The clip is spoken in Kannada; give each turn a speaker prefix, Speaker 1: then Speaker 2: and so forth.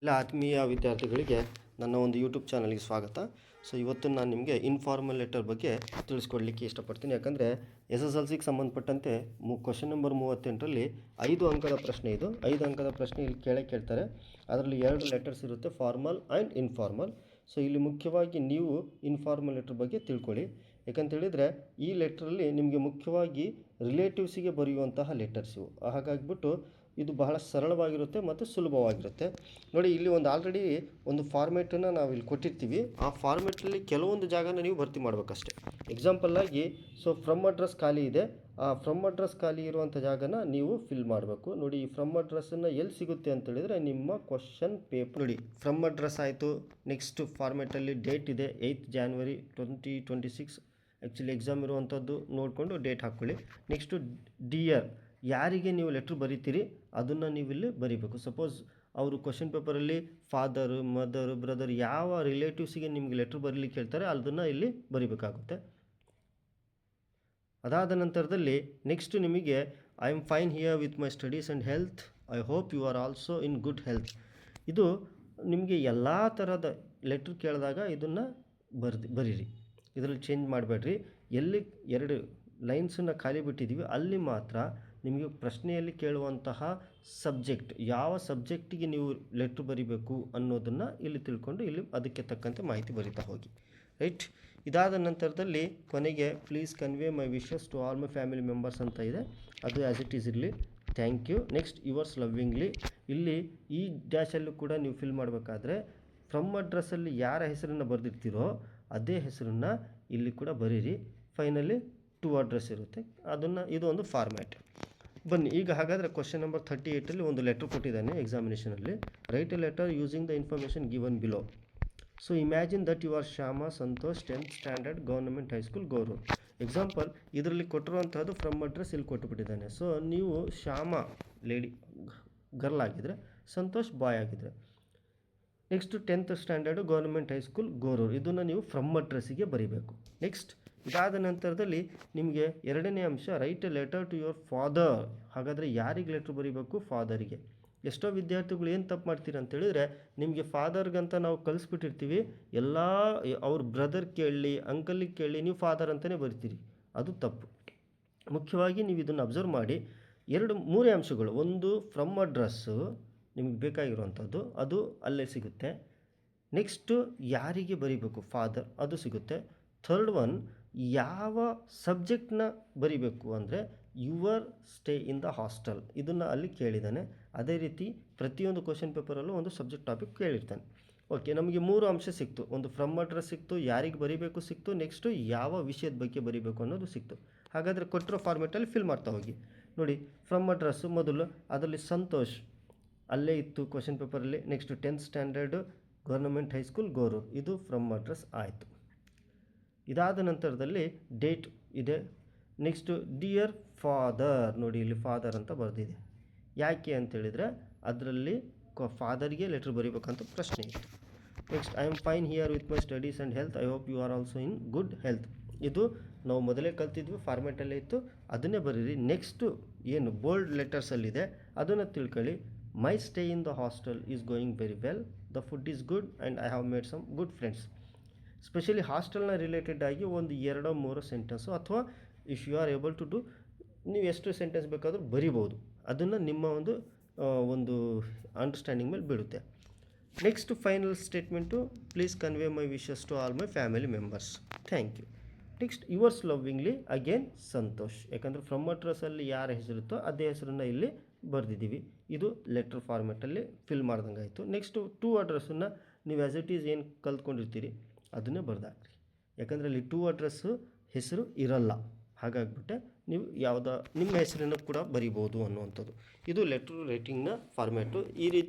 Speaker 1: ಎಲ್ಲ ಆತ್ಮೀಯ ವಿದ್ಯಾರ್ಥಿಗಳಿಗೆ ನನ್ನ ಒಂದು ಯೂಟ್ಯೂಬ್ ಚಾನಲ್ಗೆ ಸ್ವಾಗತ. ಸೊ ಇವತ್ತು ನಾನು ನಿಮಗೆ ಇನ್ಫಾರ್ಮಲ್ ಲೆಟರ್ ಬಗ್ಗೆ ತಿಳಿಸ್ಕೊಡ್ಲಿಕ್ಕೆ ಇಷ್ಟಪಡ್ತೀನಿ. ಯಾಕಂದರೆ SSLCಗೆ ಸಂಬಂಧಪಟ್ಟಂತೆ ಕ್ವಶನ್ ನಂಬರ್ 38ರಲ್ಲಿ 5 ಅಂಕದ ಪ್ರಶ್ನೆ ಇದು. 5 ಅಂಕದ ಪ್ರಶ್ನೆ ಇಲ್ಲಿ ಕೇಳ್ತಾರೆ. ಅದರಲ್ಲಿ 2 ಲೆಟರ್ಸ್ ಇರುತ್ತೆ, ಫಾರ್ಮಲ್ ಆ್ಯಂಡ್ ಇನ್ಫಾರ್ಮಲ್. ಸೊ ಇಲ್ಲಿ ಮುಖ್ಯವಾಗಿ ನೀವು ಇನ್ಫಾರ್ಮಲ್ ಲೆಟರ್ ಬಗ್ಗೆ ತಿಳ್ಕೊಳ್ಳಿ. ಯಾಕಂತೇಳಿದರೆ ಈ ಲೆಟ್ರಲ್ಲಿ ನಿಮಗೆ ಮುಖ್ಯವಾಗಿ ರಿಲೇಟಿವ್ಸಿಗೆ ಬರೆಯುವಂತಹ ಲೆಟರ್ಸ್ ಇವು. ಹಾಗಾಗಿಬಿಟ್ಟು ಇದು ಬಹಳ ಸರಳವಾಗಿರುತ್ತೆ ಮತ್ತು ಸುಲಭವಾಗಿರುತ್ತೆ. ನೋಡಿ, ಇಲ್ಲಿ ಆಲ್ರೆಡಿ ಒಂದು ಫಾರ್ಮೇಟನ್ನು ನಾವು ಇಲ್ಲಿ ಕೊಟ್ಟಿರ್ತೀವಿ. ಆ ಫಾರ್ಮೇಟಲ್ಲಿ ಕೆಲವೊಂದು ಜಾಗನ ನೀವು ಭರ್ತಿ ಮಾಡಬೇಕಷ್ಟೆ. ಎಕ್ಸಾಂಪಲ್ಲಾಗಿ ಫ್ರಮ್ ಅಡ್ರೆಸ್ ಖಾಲಿ ಇದೆ. ಆ ಫ್ರಮ್ ಅಡ್ರೆಸ್ ಖಾಲಿ ಇರುವಂಥ ಜಾಗನ ನೀವು ಫಿಲ್ ಮಾಡಬೇಕು. ನೋಡಿ, ಈ ಫ್ರಮ್ ಅಡ್ರೆಸ್ಸನ್ನು ಎಲ್ಲಿ ಸಿಗುತ್ತೆ ಅಂತೇಳಿದರೆ ನಿಮ್ಮ ಕ್ವಶನ್ ಪೇಪರ್. ನೋಡಿ, ಫ್ರಮ್ ಅಡ್ರೆಸ್ ಆಯಿತು. ನೆಕ್ಸ್ಟ್ ಫಾರ್ಮೇಟಲ್ಲಿ ಡೇಟ್ ಇದೆ, 8th January 2026. ಆ್ಯಕ್ಚುಲಿ ಎಕ್ಸಾಮ್ ಇರುವಂಥದ್ದು ನೋಡಿಕೊಂಡು ಡೇಟ್ ಹಾಕ್ಕೊಳ್ಳಿ. ನೆಕ್ಸ್ಟು ಡಿಯರ್, ಯಾರಿಗೆ ನೀವು ಲೆಟ್ರ್ ಬರೀತೀರಿ ಅದನ್ನು ನೀವು ಇಲ್ಲಿ ಬರೀಬೇಕು. ಸಪೋಸ್ ಅವರು ಕ್ವಶನ್ ಪೇಪರಲ್ಲಿ ಫಾದರು, ಮದರು, ಬ್ರದರ್ ಯಾವ ರಿಲೇಟಿವ್ಸಿಗೆ ನಿಮಗೆ ಲೆಟ್ರ್ ಬರೀಲಿಕ್ಕೆ ಹೇಳ್ತಾರೆ ಅದನ್ನು ಇಲ್ಲಿ ಬರೀಬೇಕಾಗುತ್ತೆ. ಅದಾದ ನಂತರದಲ್ಲಿ ನೆಕ್ಸ್ಟ್ ನಿಮಗೆ I am fine here with my studies and health, I hope you are also in good health. ಇದು ನಿಮಗೆ ಎಲ್ಲ ಥರದ ಲೆಟ್ರ್ ಕೇಳಿದಾಗ ಇದನ್ನು ಬರೀರಿ. ಇದರಲ್ಲಿ ಚೇಂಜ್ ಮಾಡಬೇಡ್ರಿ. ಎಲ್ಲಿ 2 ಲೈನ್ಸನ್ನು ಖಾಲಿ ಬಿಟ್ಟಿದ್ದೀವಿ ಅಲ್ಲಿ ಮಾತ್ರ ನಿಮಗೆ ಪ್ರಶ್ನೆಯಲ್ಲಿ ಕೇಳುವಂತಹ ಸಬ್ಜೆಕ್ಟ್, ಯಾವ ಸಬ್ಜೆಕ್ಟಿಗೆ ನೀವು ಲೆಟ್ರ್ ಬರೀಬೇಕು ಅನ್ನೋದನ್ನು ಇಲ್ಲಿ ತಿಳ್ಕೊಂಡು ಇಲ್ಲಿ ಅದಕ್ಕೆ ತಕ್ಕಂತೆ ಮಾಹಿತಿ ಬರೀತಾ ಹೋಗಿ. ರೈಟ್. ಇದಾದ ನಂತರದಲ್ಲಿ ಕೊನೆಗೆ please convey my wishes to all my family members ಅಂತ ಇದೆ. ಅದು ಆ್ಯಸ್ ಇಟ್ ಈಸ್ ಇರಲಿ. Thank you. Next yours lovingly. ಇಲ್ಲಿ ಈ ಡ್ಯಾಶಲ್ಲೂ ಕೂಡ ನೀವು ಫಿಲ್ ಮಾಡಬೇಕಾದ್ರೆ ಫ್ರಮ್ ಅಡ್ರೆಸ್ಸಲ್ಲಿ ಯಾರ ಹೆಸರನ್ನು ಬರೆದಿರ್ತೀರೋ ಅದೇ ಹೆಸರನ್ನು ಇಲ್ಲಿ ಕೂಡ ಬರೀರಿ. ಫೈನಲಿ ಟು ಅಡ್ರೆಸ್ ಇರುತ್ತೆ, ಇದು ಒಂದು ಫಾರ್ಮ್ಯಾಟ್. ಬನ್ನಿ ಈಗ ಹಾಗಾದರೆ ಕ್ವಶನ್ ನಂಬರ್ 38ರಲ್ಲಿ ಒಂದು ಲೆಟ್ರ್ ಕೊಟ್ಟಿದ್ದಾನೆ ಎಕ್ಸಾಮಿನೇಷನಲ್ಲಿ. Write a letter using the information given below. So imagine that you are Shyama Santosh 10th Standard government high school Gorur. Example ಇದರಲ್ಲಿ ಕೊಟ್ಟಿರುವಂಥದ್ದು ಫ್ರಮ್ ಅಡ್ರೆಸ್ ಇಲ್ಲಿ ಕೊಟ್ಟುಬಿಟ್ಟಿದ್ದಾನೆ. ಸೊ ನೀವು ಶ್ಯಾಮ ಲೇಡಿ ಗರ್ಲ್ ಆಗಿದ್ದರೆ, ಸಂತೋಷ್ ಬಾಯ್ ಆಗಿದ್ದರೆ. Next 10th Standard government high school Goruru, ಇದನ್ನು ನೀವು ಫ್ರಮ್ ಅಡ್ರೆಸ್ಸಿಗೆ ಬರೀಬೇಕು. ನೆಕ್ಸ್ಟ್ ಇದಾದ ನಂತರದಲ್ಲಿ ನಿಮಗೆ 2ನೇ ಅಂಶ write a letter to your father. ಹಾಗಾದರೆ ಯಾರಿಗೆ ಲೆಟ್ರ್ ಬರೀಬೇಕು? ಫಾದರಿಗೆ. ಎಷ್ಟೋ ವಿದ್ಯಾರ್ಥಿಗಳು ಏನು ತಪ್ಪು ಮಾಡ್ತೀರಿ ಅಂತೇಳಿದರೆ, ನಿಮಗೆ ಫಾದರ್ಗಂತ ನಾವು ಕಲಿಸ್ಬಿಟ್ಟಿರ್ತೀವಿ, ಎಲ್ಲ ಅವ್ರ ಬ್ರದರ್ ಕೇಳಲಿ, ಅಂಕಲಿಗೆ ಕೇಳಲಿ, ನೀವು ಫಾದರ್ ಅಂತಲೇ ಬರಿತೀರಿ. ಅದು ತಪ್ಪು. ಮುಖ್ಯವಾಗಿ ನೀವು ಇದನ್ನು ಅಬ್ಸರ್ವ್ ಮಾಡಿ. 3 ಅಂಶಗಳು. ಒಂದು ಫ್ರಮ್ ಅಡ್ರೆಸ್ಸು ನಿಮಗೆ ಬೇಕಾಗಿರುವಂಥದ್ದು, ಅದು ಅಲ್ಲೇ ಸಿಗುತ್ತೆ. ನೆಕ್ಸ್ಟು ಯಾರಿಗೆ ಬರೀಬೇಕು? ಫಾದರ್, ಅದು ಸಿಗುತ್ತೆ. ಥರ್ಡ್ ಒನ್, ಯಾವ ಸಬ್ಜೆಕ್ಟ್ನ ಬರೀಬೇಕು ಅಂದರೆ your stay in the hostel, ಇದನ್ನು ಅಲ್ಲಿ ಕೇಳಿದ್ದಾನೆ. ಅದೇ ರೀತಿ ಪ್ರತಿಯೊಂದು ಕ್ವಶನ್ ಪೇಪರಲ್ಲೂ ಒಂದು ಸಬ್ಜೆಕ್ಟ್ ಟಾಪಿಕ್ ಕೇಳಿರ್ತಾನೆ. ಓಕೆ, ನಮಗೆ 3 ಅಂಶ ಸಿಕ್ತು. ಒಂದು ಫ್ರಮ್ ಅಡ್ರೆಸ್ ಸಿಕ್ತು, ಯಾರಿಗೆ ಬರೀಬೇಕು ಸಿಕ್ತು, ನೆಕ್ಸ್ಟು ಯಾವ ವಿಷಯದ ಬಗ್ಗೆ ಬರೀಬೇಕು ಅನ್ನೋದು ಸಿಕ್ತು. ಹಾಗಾದರೆ ಕೊಟ್ಟಿರೋ ಫಾರ್ಮೆಟಲ್ಲಿ ಫಿಲ್ ಮಾಡ್ತಾ ಹೋಗಿ. ನೋಡಿ, ಫ್ರಮ್ ಅಡ್ರೆಸ್ಸು ಮೊದಲು, ಅದರಲ್ಲಿ ಸಂತೋಷ್ ಅಲ್ಲೇ ಇತ್ತು ಕ್ವಶನ್ ಪೇಪರಲ್ಲಿ. Next 10th Standard government high school Goruru, ಇದು ಫ್ರಮ್ ಅಡ್ರೆಸ್ ಆಯಿತು. ಇದಾದ ನಂತರದಲ್ಲಿ ಡೇಟ್ ಇದೆ. ನೆಕ್ಸ್ಟು ಡಿಯರ್ ಫಾದರ್, ನೋಡಿ ಇಲ್ಲಿ ಫಾದರ್ ಅಂತ ಬರೆದಿದೆ. ಯಾಕೆ ಅಂತೇಳಿದರೆ ಅದರಲ್ಲಿ ಫಾದರ್ಗೆ ಲೆಟ್ರ್ ಬರೀಬೇಕಂತ ಪ್ರಶ್ನೆ ಇತ್ತು. Next I am fine here with my studies and health, I hope you are also in good health. ಇದು ನಾವು ಮೊದಲೇ ಕಲ್ತಿದ್ವಿ, ಫಾರ್ಮೆಟಲ್ಲೇ ಇತ್ತು, ಅದನ್ನೇ ಬರೀರಿ. ನೆಕ್ಸ್ಟು ಏನು ಬೋಲ್ಡ್ ಲೆಟರ್ಸಲ್ಲಿದೆ ಅದನ್ನು ತಿಳ್ಕೊಳ್ಳಿ. My stay in the hostel is going very well, the food is good and I have made some good friends. Specially ಹಾಸ್ಟೆಲ್ನ ರಿಲೇಟೆಡ್ ಆಗಿ ಒಂದು 2-3 ಸೆಂಟೆನ್ಸು, ಅಥವಾ if you are able to do, ನೀವು ಎಷ್ಟು ಸೆಂಟೆನ್ಸ್ ಬೇಕಾದರೂ ಬರಿಬೋದು. ಅದನ್ನು ನಿಮ್ಮ ಒಂದು ಅಂಡರ್ಸ್ಟ್ಯಾಂಡಿಂಗ್ ಮೇಲೆ ಬೀಳುತ್ತೆ. Next final statement, please convey my wishes to all my family members, thank you. Next yours lovingly, again Santosh. ಯಾಕಂದರೆ ಫ್ರಮ್ ಅಡ್ರೆಸ್ಸಲ್ಲಿ ಯಾರ ಹೆಸರಿತ್ತೋ ಅದೇ ಹೆಸರನ್ನು ಇಲ್ಲಿ ಬರೆದಿದ್ದೀವಿ. ಇದು ಲೆಟ್ರ್ ಫಾರ್ಮೆಟಲ್ಲಿ ಫಿಲ್ ಮಾಡ್ದಂಗೆ ಆಯಿತು. ನೆಕ್ಸ್ಟು ಟು ಅಡ್ರೆಸ್ಸನ್ನು ನೀವು ಆ್ಯಸ್ ಇಟ್ ಈಸ್ ಏನು ಕಲ್ತ್ಕೊಂಡಿರ್ತೀರಿ ಅದನ್ನೇ ಬರೆದಾಕ್ರಿ. ಯಾಕಂದರೆ ಅಲ್ಲಿ ಟು ಅಡ್ರೆಸ್ಸು ಹೆಸರು ಇರಲ್ಲ. ಹಾಗಾಗಿಬಿಟ್ಟೆ ನೀವು ನಿಮ್ಮ ಹೆಸರನ್ನು ಕೂಡ ಬರಿಬೋದು ಅನ್ನುವಂಥದ್ದು. ಇದು ಲೆಟ್ರ್ ರೈಟಿಂಗ್ನ ಫಾರ್ಮ್ಯಾಟು. ಈ ರೀತಿ